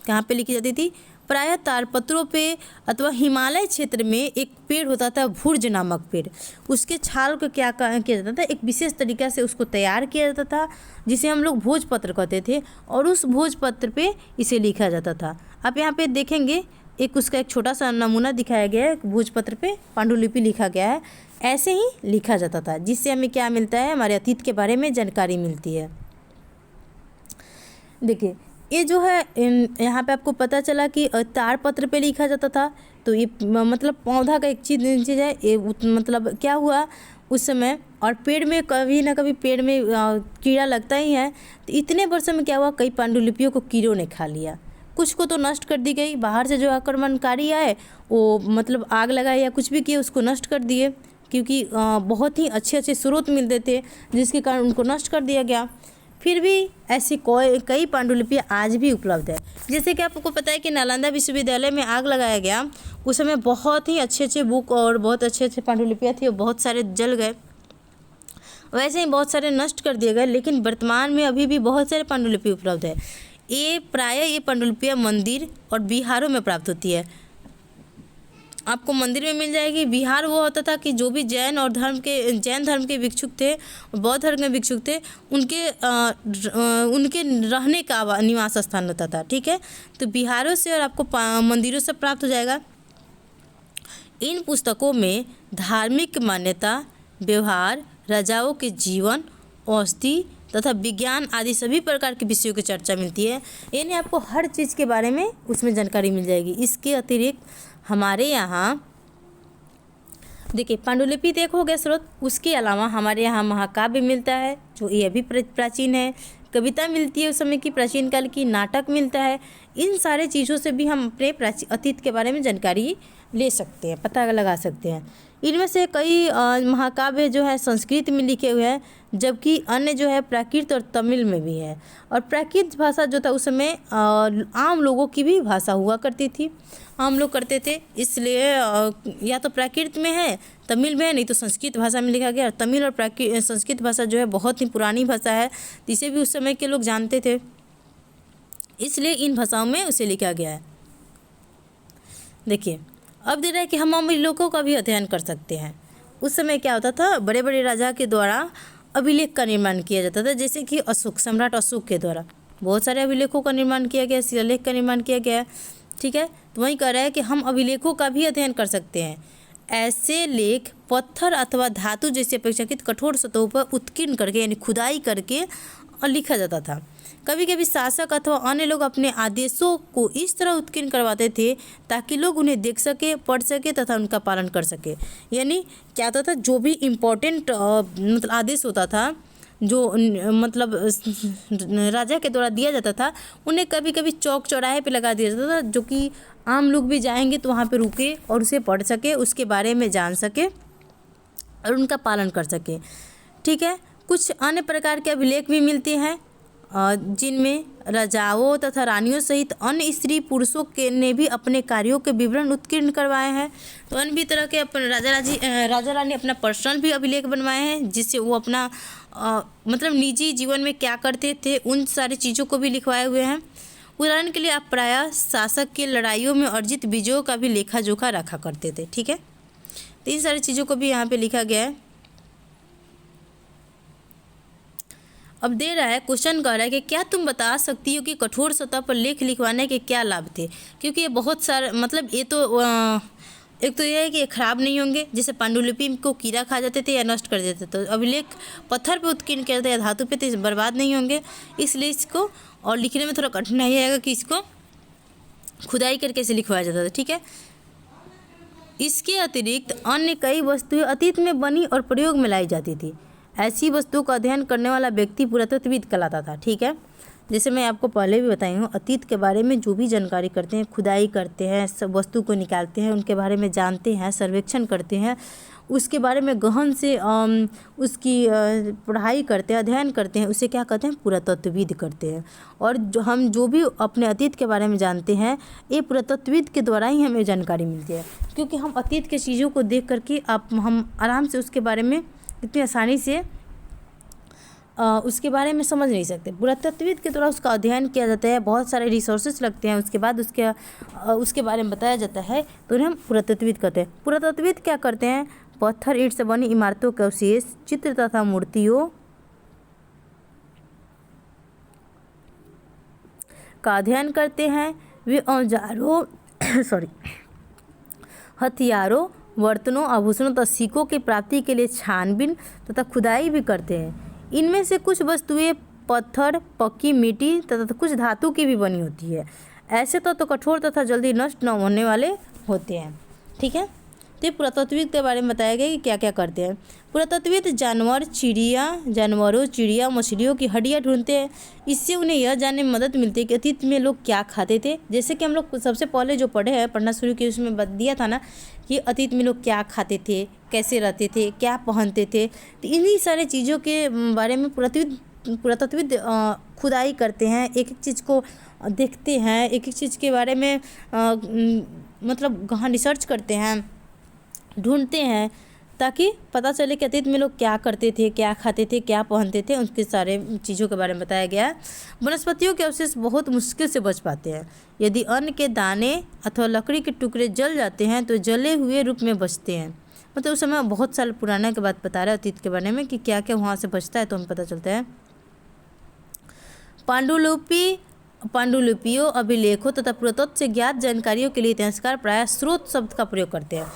कहाँ पे लिखी जाती थी, प्रायः ताड़पत्रों पे अथवा हिमालय क्षेत्र में एक पेड़ होता था भुर्ज नामक पेड़, उसके छाल को क्या किया जाता था, एक विशेष तरीक़ा से उसको तैयार किया जाता था, जिसे हम लोग भोजपत्र कहते थे, और उस भोजपत्र पे इसे लिखा जाता था। आप यहाँ पे देखेंगे उसका एक छोटा सा नमूना दिखाया गया है, भोजपत्र पे पांडुलिपि लिखा गया है, ऐसे ही लिखा जाता था, जिससे हमें क्या मिलता है, हमारे अतीत के बारे में जानकारी मिलती है। देखिए ये जो है यहाँ पे आपको पता चला कि ताड़पत्र पे लिखा जाता था, तो ये मतलब पौधा का एक चीज़ है, ये मतलब क्या हुआ उस समय, और पेड़ में कभी ना कभी पेड़ में कीड़ा लगता ही है, तो इतने वर्षों में क्या हुआ, कई पांडुलिपियों को कीड़ों ने खा लिया, कुछ को तो नष्ट कर दी गई, बाहर से जो आक्रमणकारी आए वो मतलब आग लगाए या कुछ भी किए उसको नष्ट कर दिए, क्योंकि बहुत ही अच्छे स्रोत मिलते थे जिसके कारण उनको नष्ट कर दिया गया। फिर भी ऐसी कई पांडुलिपियाँ आज भी उपलब्ध है। जैसे कि आपको पता है कि नालंदा विश्वविद्यालय में आग लगाया गया, उस समय बहुत ही अच्छे बुक और बहुत अच्छे पांडुलिपियाँ थी, और बहुत सारे जल गए, वैसे ही बहुत सारे नष्ट कर दिए गए, लेकिन वर्तमान में अभी भी बहुत सारे पांडुलिपि उपलब्ध है। ये पांडुलिपियाँ मंदिर और बिहारों में प्राप्त होती है, आपको मंदिर में मिल जाएगी। बिहार वो होता था कि जो भी जैन धर्म के भिक्षुक थे, बौद्ध धर्म के भिक्षुक थे, उनके रहने का निवास स्थान होता था, ठीक है। तो बिहारों से और आपको मंदिरों से प्राप्त हो जाएगा। इन पुस्तकों में धार्मिक मान्यता, व्यवहार, राजाओं के जीवन, औषधि तथा विज्ञान आदि सभी प्रकार के विषयों की चर्चा मिलती है, यानी आपको हर चीज़ के बारे में उसमें जानकारी मिल जाएगी। इसके अतिरिक्त हमारे यहाँ देखिए पांडुलिपि एक हो गया स्रोत, उसके अलावा हमारे यहाँ महाकाव्य मिलता है, जो ये भी प्राचीन है, कविता मिलती है उस समय की प्राचीन काल की, नाटक मिलता है। इन सारे चीज़ों से भी हम अपने अतीत के बारे में जानकारी ले सकते हैं, पता लगा सकते हैं। इनमें से कई महाकाव्य जो है संस्कृत में लिखे हुए हैं, जबकि अन्य जो है प्राकृत और तमिल में भी है। और प्राकृत भाषा जो था उस समय आम लोगों की भी भाषा हुआ करती थी, आम लोग करते थे, इसलिए या तो प्राकृत में है, तमिल में है, नहीं तो संस्कृत भाषा में लिखा गया। और तमिल और संस्कृत भाषा जो है बहुत ही पुरानी भाषा है, इसे भी उस समय के लोग जानते थे, इसलिए इन भाषाओं में उसे लिखा गया है। देखिए अब दे रहा है कि हम अभिलेखों का भी अध्ययन कर सकते हैं। उस समय क्या होता था, बड़े बड़े राजा के द्वारा अभिलेख का निर्माण किया जाता था, जैसे कि सम्राट अशोक के द्वारा बहुत सारे अभिलेखों का निर्माण किया गया, शिलालेख का निर्माण किया गया, ठीक है। तो वही कह रहा है कि हम अभिलेखों का भी अध्ययन कर सकते हैं। ऐसे लेख पत्थर अथवा धातु जैसे अपेक्षाकृत कठोर सतहों पर उत्कीर्ण करके यानी खुदाई करके लिखा जाता था। कभी कभी शासक अथवा अन्य लोग अपने आदेशों को इस तरह उत्कीर्ण करवाते थे ताकि लोग उन्हें देख सके, पढ़ सके तथा उनका पालन कर सके। यानी क्या होता था, जो भी इम्पोर्टेंट मतलब आदेश होता था, जो मतलब राजा के द्वारा दिया जाता था, उन्हें कभी कभी चौक चौराहे पे लगा दिया जाता था, जो कि आम लोग भी जाएंगे तो वहाँ पे रुके और उसे पढ़ सके, उसके बारे में जान सके और उनका पालन कर सके। ठीक है। कुछ अन्य प्रकार के अभिलेख भी मिलते हैं जिनमें राजाओं तथा रानियों सहित अन्य स्त्री पुरुषों के ने भी अपने कार्यों के विवरण उत्कीर्ण करवाए हैं। तो अन्य भी तरह के अपने राजा रानी अपना पर्सनल भी अभिलेख बनवाए हैं, जिससे वो अपना मतलब निजी जीवन में क्या करते थे उन सारी चीज़ों को भी लिखवाए हुए हैं। उदाहरण के लिए आप प्रायः शासक के लड़ाइयों में अर्जित विजयों का भी लेखा जोखा रखा करते थे। ठीक है। तो इन सारी चीज़ों को भी यहाँ पे लिखा गया है। अब दे रहा है, क्वेश्चन कह रहा है कि क्या तुम बता सकती हो कि कठोर सतह पर लेख लिखवाने के क्या लाभ थे। क्योंकि ये बहुत सारे मतलब ये तो एक तो यह है कि ये खराब नहीं होंगे, जैसे पांडुलिपि को कीड़ा खा जाते थे या नष्ट कर देते थे, तो अभिलेख पत्थर पे उत्कीर्ण किया जाता है या धातु पे, तो बर्बाद नहीं होंगे। इसलिए इसको और लिखने में थोड़ा कठिनाई आएगा कि इसको खुदाई करके इसे लिखवाया जाता था। ठीक है। इसके अतिरिक्त अन्य कई वस्तुएं अतीत में बनी और प्रयोग में लाई जाती थी। ऐसी वस्तुओं का अध्ययन करने वाला व्यक्ति पुरातत्वविद कहलाता था। ठीक है। जैसे मैं आपको पहले भी बताई हूँ, अतीत के बारे में जो भी जानकारी करते हैं, खुदाई करते हैं, सब वस्तु को निकालते हैं, उनके बारे में जानते हैं, सर्वेक्षण करते हैं, उसके बारे में गहन से उसकी पढ़ाई करते हैं, अध्ययन करते हैं, उसे क्या कहते हैं, पुरातत्वविद करते हैं। और हम जो भी अपने अतीत के बारे में जानते हैं, ये पुरातत्वविद के द्वारा ही हमें जानकारी मिलती है। क्योंकि हम अतीत के चीज़ों को देख करके हम आराम से उसके बारे में इतनी आसानी से उसके बारे में समझ नहीं सकते। पुरातत्वविद के द्वारा उसका अध्ययन किया जाता है, बहुत सारे रिसोर्सेज लगते हैं, उसके बाद उसके बारे में बताया जाता है, तो उन्हें हम पुरातत्वविद कहते हैं। पुरातत्वविद क्या करते हैं, पत्थर ईंट से बनी इमारतों के अवशेष, चित्र तथा मूर्तियों का अध्ययन करते हैं। वे औजारों हथियारों, बर्तनों, आभूषणों तथा सिक्कों की प्राप्ति के लिए छानबीन तथा खुदाई भी करते हैं। इनमें से कुछ वस्तुएं पत्थर, पक्की मिट्टी तथा कुछ धातु की भी बनी होती है। ऐसे तो कठोर तथा जल्दी नष्ट न होने वाले होते हैं। ठीक है। तो पुरातत्वविद के बारे में बताया गया कि क्या क्या करते हैं। पुरातत्वविद जानवरों, चिड़िया, मछलियों की हड्डियाँ ढूंढते हैं। इससे उन्हें यह जानने में मदद मिलती है कि अतीत में लोग क्या खाते थे। जैसे कि हम लोग सबसे पहले जो पढ़ना शुरू किए, उसमें बता दिया था ना कि अतीत में लोग क्या खाते थे, कैसे रहते थे, क्या पहनते थे। तो इन्हीं सारे चीज़ों के बारे में पुरातत्वविद खुदाई करते हैं, एक एक चीज़ को देखते हैं, एक एक चीज़ के बारे में मतलब गहन रिसर्च करते हैं, ढूंढते हैं, ताकि पता चले कि अतीत में लोग क्या करते थे, क्या खाते थे, क्या पहनते थे, उनके सारे चीज़ों के बारे में बताया गया है। वनस्पतियों के अवशेष बहुत मुश्किल से बच पाते हैं। यदि अन्न के दाने अथवा लकड़ी के टुकड़े जल जाते हैं तो जले हुए रूप में बचते हैं। मतलब उस समय बहुत साल पुराना के बात बता रहा है अतीत के बारे में कि क्या क्या वहाँ से बचता है, तो हमें पता चलता है। पांडुलिपियों, अभिलेखों तथा पुरातत्व से ज्ञात जानकारियों के लिए इतिहासकार प्रायः स्रोत शब्द का प्रयोग करते हैं।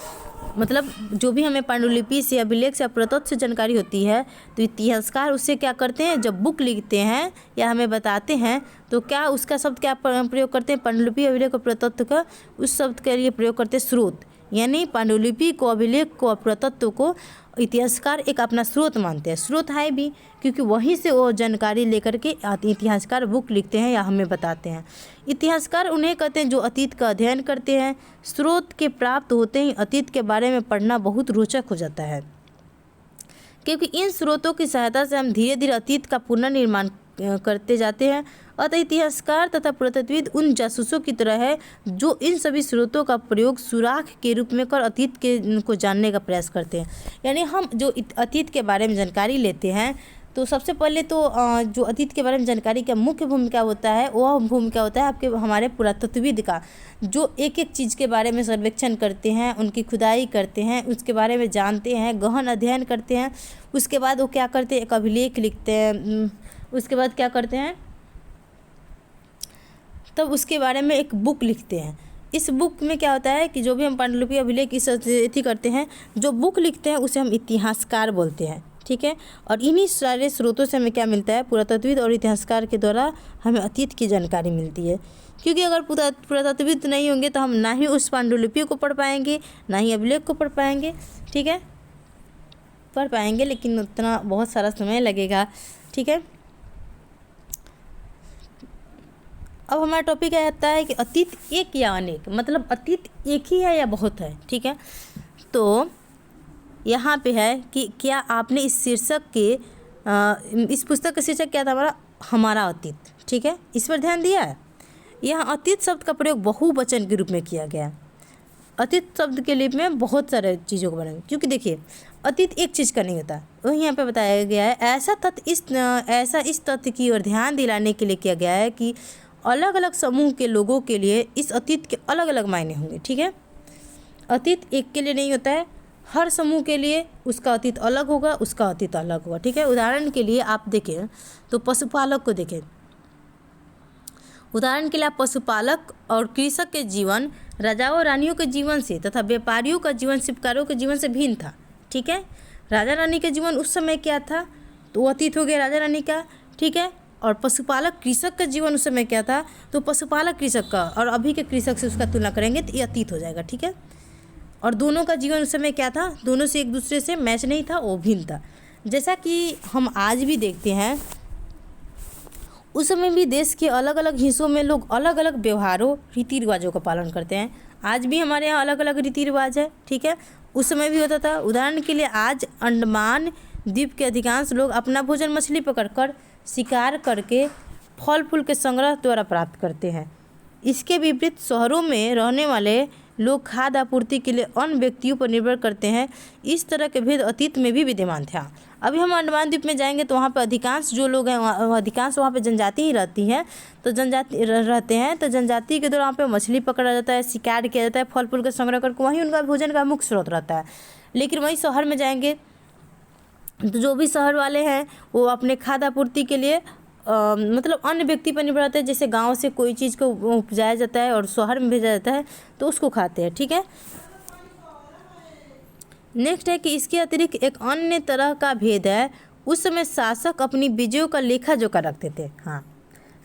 मतलब जो भी हमें पांडुलिपि से, अभिलेख से, पुरातत्व से जानकारी होती है, तो इतिहासकार उससे क्या करते हैं, जब बुक लिखते हैं या हमें बताते हैं, तो क्या उसका शब्द क्या प्रयोग करते हैं, पांडुलिपि, अभिलेख और पुरातत्व का उस शब्द के लिए प्रयोग करते हैं स्रोत। यानी पांडुलिपि को, अभिलेख को और पुरातत्व को इतिहासकार एक अपना स्रोत मानते हैं। स्रोत है भी, क्योंकि वहीं से वो जानकारी लेकर के इतिहासकार बुक लिखते हैं या हमें बताते हैं। इतिहासकार उन्हें कहते हैं जो अतीत का अध्ययन करते हैं। स्रोत के प्राप्त होते ही अतीत के बारे में पढ़ना बहुत रोचक हो जाता है, क्योंकि इन स्रोतों की सहायता से हम धीरे धीरे अतीत का पुनर्निर्माण करते जाते हैं। अतः इतिहासकार तथा पुरातत्वविद उन जासूसों की तरह है जो इन सभी स्रोतों का प्रयोग सुराख के रूप में कर अतीत के को जानने का प्रयास करते हैं। यानी हम जो अतीत के बारे में जानकारी लेते हैं, तो सबसे पहले तो जो अतीत के बारे में जानकारी का मुख्य भूमिका होता है, वह भूमिका होता है आपके हमारे पुरातत्वविद का, जो एक एक चीज़ के बारे में सर्वेक्षण करते हैं, उनकी खुदाई करते हैं, उसके बारे में जानते हैं, गहन अध्ययन करते हैं। उसके बाद वो क्या करते हैं, एक अभिलेख लिखते हैं। उसके बाद क्या करते हैं, तब उसके बारे में एक बुक लिखते हैं। इस बुक में क्या होता है कि जो भी हम पांडुलिपि, अभिलेख इस अथी करते हैं, जो बुक लिखते हैं उसे हम इतिहासकार बोलते हैं। ठीक है। और इन्हीं सारे स्रोतों से हमें क्या मिलता है, पुरातत्वविद और इतिहासकार के द्वारा हमें अतीत की जानकारी मिलती है। क्योंकि अगर पुरातत्वविद नहीं होंगे तो हम ना ही उस पांडुलिपियों को पढ़ पाएंगे, ना ही अभिलेख को पढ़ पाएंगे, ठीक है। पढ़ पाएंगे लेकिन उतना बहुत सारा समय लगेगा, ठीक है। अब हमारा टॉपिक आता है कि अतीत एक या अनेक, मतलब अतीत एक ही है या बहुत है, ठीक है। तो यहाँ पे है कि क्या आपने इस शीर्षक के इस पुस्तक का शीर्षक क्या था हमारा अतीत, ठीक है। इस पर ध्यान दिया है। यहाँ अतीत शब्द का प्रयोग बहुवचन के रूप में किया गया। अतीत शब्द के लिए में बहुत सारे चीज़ों को बनाएंगे, क्योंकि देखिए अतीत एक चीज़ का नहीं होता, वही यहाँ पे बताया गया है। ऐसा इस तथ्य की ओर ध्यान दिलाने के लिए किया गया है कि अलग अलग समूह के लोगों के लिए इस अतीत के अलग अलग मायने होंगे, ठीक है। अतीत एक के लिए नहीं होता है, हर समूह के लिए उसका अतीत अलग होगा, उसका अतीत अलग होगा, ठीक है। उदाहरण के लिए आप देखें तो पशुपालक को देखें, उदाहरण के लिए आप पशुपालक और कृषक के जीवन राजाओं और रानियों के जीवन से तथा व्यापारियों का जीवन शिल्पकारों के जीवन से भिन्न था, ठीक है। राजा रानी के जीवन उस समय क्या था, तो वो अतीत हो गया राजा रानी का, ठीक है। और पशुपालक कृषक का जीवन उस समय क्या था, तो पशुपालक कृषक का, और अभी के कृषक से उसका तुलना करेंगे तो ये अतीत हो जाएगा, ठीक है। और दोनों का जीवन उस समय क्या था, दोनों से एक दूसरे से मैच नहीं था, वो भिन्न था। जैसा कि हम आज भी देखते हैं, उस समय भी देश के अलग अलग हिस्सों में लोग अलग अलग व्यवहारों रीति रिवाजों का पालन करते हैं। आज भी हमारे यहाँ अलग अलग रीति रिवाज है, ठीक है। उस समय भी होता था। उदाहरण के लिए आज अंडमान द्वीप के अधिकांश लोग अपना भोजन मछली पकड़कर, शिकार करके, फल फूल के संग्रह द्वारा प्राप्त करते हैं। इसके विपरीत शहरों में रहने वाले लोग खाद्य आपूर्ति के लिए अन्य व्यक्तियों पर निर्भर करते हैं। इस तरह के भेद अतीत में भी विद्यमान था। अभी हम अंडमान द्वीप में जाएंगे तो वहाँ पर अधिकांश जो लोग हैं, अधिकांश वहाँ पे जनजाति ही रहती है, तो जनजाति रहते हैं, तो जनजाति के द्वारा वहाँ पे मछली पकड़ा जाता है, शिकार किया जाता है, फल फूल का संग्रह करके वहीं उनका भोजन का मुख्य स्रोत रहता है। लेकिन वहीं शहर में जाएंगे तो जो भी शहर वाले हैं वो अपने खाद्य आपूर्ति के लिए मतलब अन्य व्यक्ति पर निर्भर रहते हैं। जैसे गांव से कोई चीज़ को उपजाया जाता है और शहर में भेजा जाता है तो उसको खाते हैं, ठीक है। नेक्स्ट है कि इसके अतिरिक्त एक अन्य तरह का भेद है। उस समय शासक अपनी विजयों का लेखा जोखा रखते थे। हाँ,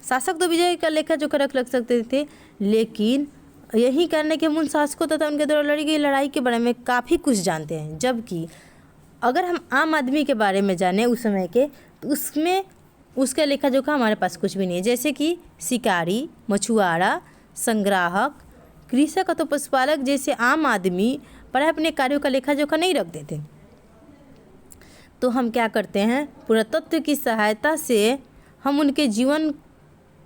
शासक तो विजय का लेखा जोखा रख सकते थे, लेकिन यही करने के उन शासकों तथा उनके द्वारा लड़ी गई लड़ाई के बारे में काफ़ी कुछ जानते हैं। जबकि अगर हम आम आदमी के बारे में जाने उस समय के, तो उसमें उसका लेखा जोखा हमारे पास कुछ भी नहीं है। जैसे कि शिकारी, मछुआरा, संग्राहक, कृषक अथवा पशुपालक जैसे आम आदमी पर अपने कार्यों का लेखा जोखा नहीं रखते थे। तो हम क्या करते हैं, पुरातत्व की सहायता से हम उनके जीवन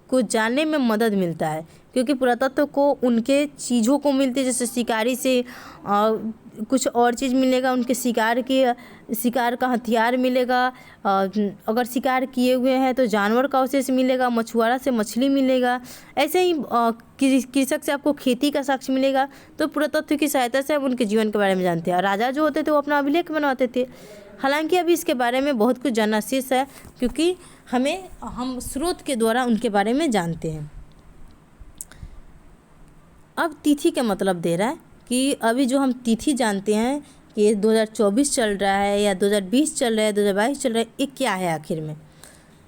को जानने में मदद मिलता है, क्योंकि पुरातत्व को उनके चीज़ों को मिलती है। जैसे शिकारी से कुछ और चीज़ मिलेगा, उनके शिकार का हथियार मिलेगा, अगर शिकार किए हुए हैं तो जानवर का अवशेष मिलेगा, मछुआरा से मछली मिलेगा, ऐसे ही कृषक से आपको खेती का साक्ष्य मिलेगा। तो पुरातत्व की सहायता से हम उनके जीवन के बारे में जानते हैं। राजा जो होते थे वो अपना अभिलेख बनवाते थे। हालांकि अभी इसके बारे में बहुत कुछ जानना शेष है, क्योंकि हम स्रोत के द्वारा उनके बारे में जानते हैं। अब तिथि का मतलब दे रहा है कि अभी जो हम तिथि जानते हैं कि 2024 चल रहा है या 2020 चल रहा है, 2022 चल रहा है, ये क्या है आखिर में।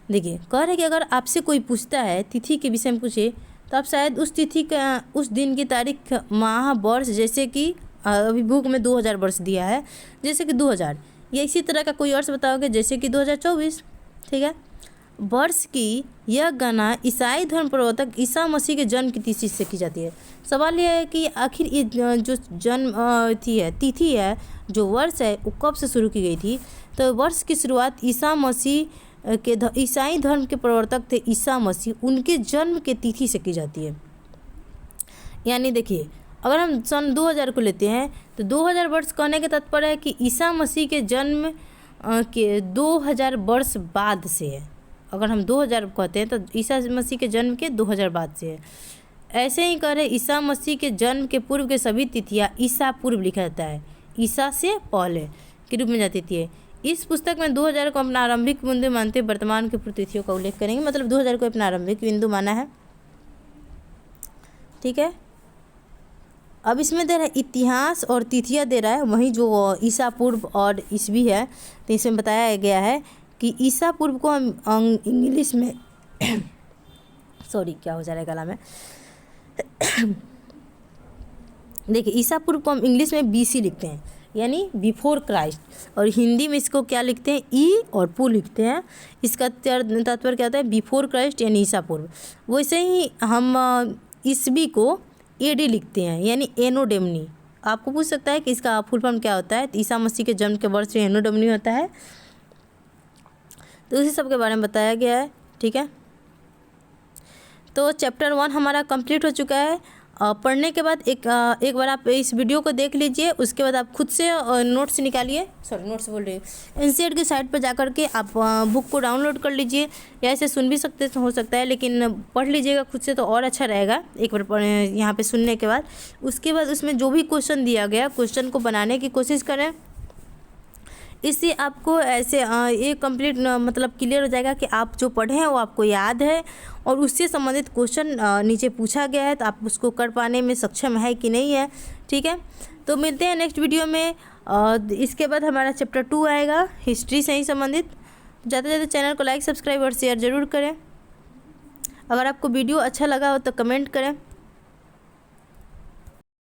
देखिए, कह रहे हैं कि अगर आपसे कोई पूछता है तिथि के विषय में पूछे, तो आप शायद उस तिथि का, उस दिन की तारीख, माह, वर्ष, जैसे कि अभी बुक में 2000 वर्ष दिया है, जैसे कि 2000, या इसी तरह का कोई वर्ष बताओगे जैसे कि 2024, ठीक है। वर्ष की यह गणना ईसाई धर्म प्रवर्तक ईसा मसीह के जन्म की तिथि से की जाती है। सवाल यह है कि आखिर ये जो जन्म तिथि है, जो वर्ष है, वो कब से शुरू की गई थी। तो वर्ष की शुरुआत ईसा मसीह के ईसाई धर्म के प्रवर्तक थे ईसा मसीह, उनके जन्म के तिथि से की जाती है। यानी देखिए, अगर हम सन 2000 को लेते हैं तो 2000 वर्ष कहने के तात्पर्य है कि ईसा मसीह के जन्म के 2000 वर्ष बाद से है। अगर हम 2000 कहते हैं तो ईसा मसीह के जन्म के 2000 बाद से है। ऐसे ही करें, ईसा मसीह के जन्म के पूर्व के सभी तिथियाँ ईसा पूर्व लिखा जाता है, ईसा से पहले के रूप में जाती थी। इस पुस्तक में 2000 को अपना आरंभिक बिंदु मानते वर्तमान के तिथियों का उल्लेख करेंगे। मतलब 2000 को अपना आरंभिक बिंदु माना है, ठीक है। अब इसमें दे रहा है इतिहास और तिथियाँ दे रहा है, वहीं जो ईसा पूर्व और ईस्वी है तो इसमें बताया गया है कि ईसा पूर्व को हम इंग्लिश में सॉरी क्या हो जा रहा है गला में देखिए, ईसा पूर्व को हम इंग्लिश में BC लिखते हैं, यानी बिफोर क्राइस्ट, और हिंदी में इसको क्या लिखते हैं, ई और पू लिखते हैं। इसका तात्पर्य क्या होता है, बिफोर क्राइस्ट यानी ईसा पूर्व। वैसे ही हम ईस्वी को AD लिखते हैं, यानी एनो डेमनी। आपको पूछ सकता है कि इसका फुल फॉर्म क्या होता है, तो ईसा मसीह के जन्म के वर्ष एनो डेमनी होता है। तो उसी सब के बारे में बताया गया है, ठीक है। तो चैप्टर 1 हमारा कंप्लीट हो चुका है। पढ़ने के बाद एक बार आप इस वीडियो को देख लीजिए, उसके बाद आप खुद से नोट्स निकालिए, सॉरी नोट्स बोल रही हूँ, NCERT की साइट पर जा कर के आप बुक को डाउनलोड कर लीजिए, या ऐसे सुन भी सकते हो सकता है, लेकिन पढ़ लीजिएगा खुद से तो और अच्छा रहेगा एक बार यहाँ पे सुनने के बाद। उसके बाद उसमें जो भी क्वेश्चन दिया गया, क्वेश्चन को बनाने की कोशिश करें, इससे आपको ऐसे ये कंप्लीट मतलब क्लियर हो जाएगा कि आप जो पढ़े हैं वो आपको याद है, और उससे संबंधित क्वेश्चन नीचे पूछा गया है तो आप उसको कर पाने में सक्षम है कि नहीं है, ठीक है। तो मिलते हैं नेक्स्ट वीडियो में। इसके बाद हमारा चैप्टर 2 आएगा, हिस्ट्री से ही संबंधित। ज़्यादा से ज़्यादा चैनल को लाइक, सब्सक्राइब और शेयर ज़रूर करें। अगर आपको वीडियो अच्छा लगा हो तो कमेंट करें।